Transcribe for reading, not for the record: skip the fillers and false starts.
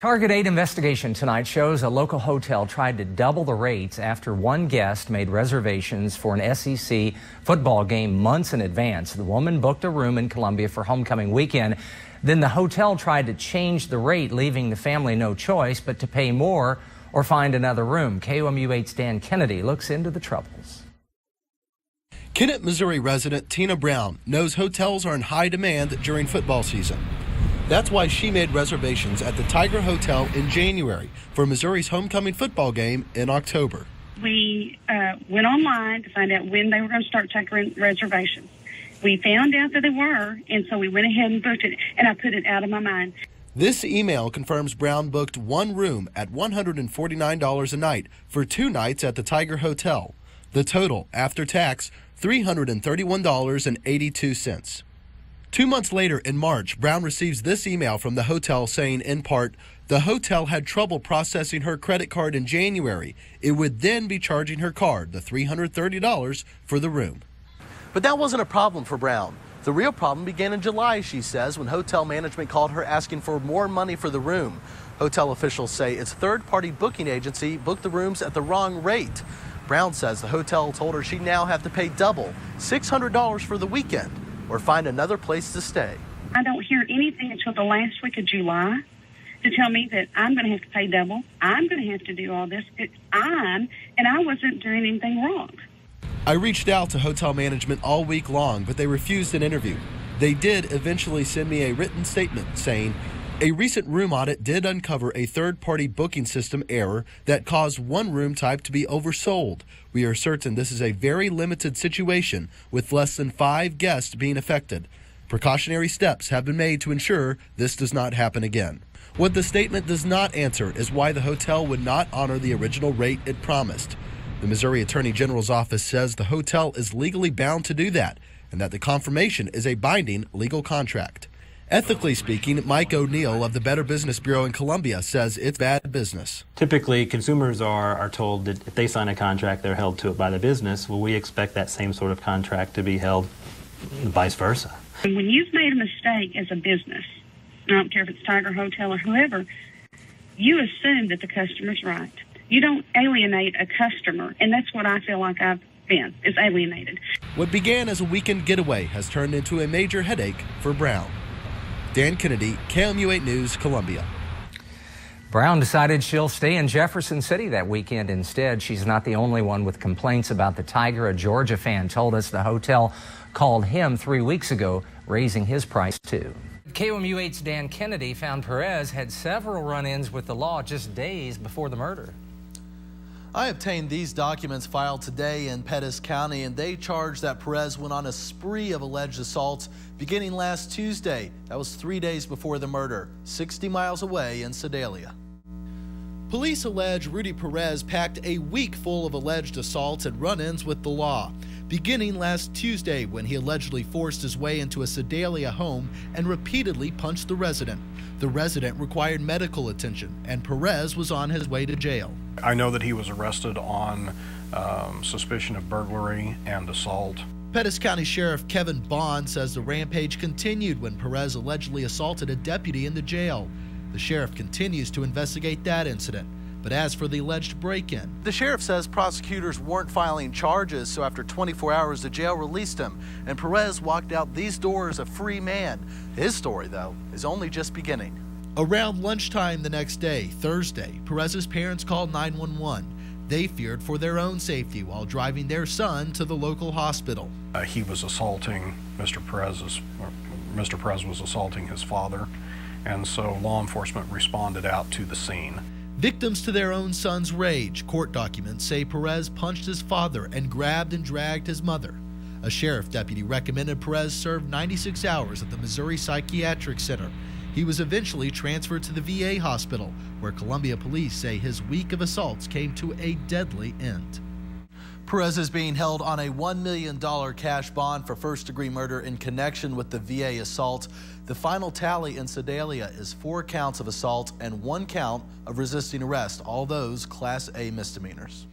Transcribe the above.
Target 8 investigation tonight shows a local hotel tried to double the rates after one guest made reservations for an SEC football game months in advance. The woman booked a room in Columbia for homecoming weekend. Then the hotel tried to change the rate, leaving the family no choice but to pay more or find another room. KOMU 8's Dan Kennedy looks into the troubles. Kennett, Missouri resident Tina Brown knows hotels are in high demand during football season. That's why she made reservations at the Tiger Hotel in January for Missouri's homecoming football game in October. We went online to find out when they were going to start taking reservations. We found out that they were, and so we went ahead and booked it, and I put it out of my mind. This email confirms Brown booked one room at $149 a night for 2 nights at the Tiger Hotel. The total, after tax, $331.82. 2 months later, in March, Brown receives this email from the hotel saying, in part, the hotel had trouble processing her credit card in January. It would then be charging her card the $330 for the room. But that wasn't a problem for Brown. The real problem began in July, she says, when hotel management called her asking for more money for the room. Hotel officials say its third-party booking agency booked the rooms at the wrong rate. Brown says the hotel told her she'd now have to pay double, $600 for the weekend, or find another place to stay. I don't hear anything until the last week of July to tell me that I'm going to have to pay double. I'm going to have to do all this. I wasn't doing anything wrong. I reached out to hotel management all week long, but they refused an interview. They did eventually send me a written statement saying, a recent room audit did uncover a third-party booking system error that caused one room type to be oversold. We are certain this is a very limited situation with less than 5 guests being affected. Precautionary steps have been made to ensure this does not happen again. What the statement does not answer is why the hotel would not honor the original rate it promised. The Missouri Attorney General's office says the hotel is legally bound to do that and that the confirmation is a binding legal contract. Ethically speaking, Mike O'Neill of the Better Business Bureau in Columbia says it's bad business. Typically, consumers are told that if they sign a contract, they're held to it by the business. Well, we expect that same sort of contract to be held vice versa. When you've made a mistake as a business, I don't care if it's Tiger Hotel or whoever, you assume that the customer's right. You don't alienate a customer, and that's what I feel like I've been, is alienated. What began as a weekend getaway has turned into a major headache for Brown. Dan Kennedy, KOMU 8 News, Columbia. Brown decided she'll stay in Jefferson City that weekend instead. She's not the only one with complaints about the Tiger. A Georgia fan told us the hotel called him 3 weeks ago, raising his price too. KOMU 8's Dan Kennedy found Perez had several run-ins with the law just days before the murder. I obtained these documents filed today in Pettis County, and they charge that Perez went on a spree of alleged assaults beginning last Tuesday. That was 3 days before the murder, 60 miles away in Sedalia. Police allege Rudy Perez packed a week full of alleged assaults and run-ins with the law, beginning last Tuesday when he allegedly forced his way into a Sedalia home and repeatedly punched the resident. The resident required medical attention, and Perez was on his way to jail. I know that he was arrested on suspicion of burglary and assault. Pettis County Sheriff Kevin Bond says the rampage continued when Perez allegedly assaulted a deputy in the jail. The sheriff continues to investigate that incident. But as for the alleged break-in, the sheriff says prosecutors weren't filing charges, so after 24 hours, the jail released him, and Perez walked out these doors a free man. His story, though, is only just beginning. Around lunchtime the next day, Thursday, Perez's parents called 911. They feared for their own safety while driving their son to the local hospital. He was assaulting Mr. Perez was assaulting his father, and so law enforcement responded out to the scene. Victims to their own son's rage, court documents say Perez punched his father and grabbed and dragged his mother. A sheriff deputy recommended Perez serve 96 hours at the Missouri Psychiatric Center. He was eventually transferred to the VA hospital, where Columbia police say his week of assaults came to a deadly end. Perez is being held on a $1 million cash bond for first-degree murder in connection with the VA assault. The final tally in Sedalia is 4 counts of assault and 1 count of resisting arrest, all those Class A misdemeanors.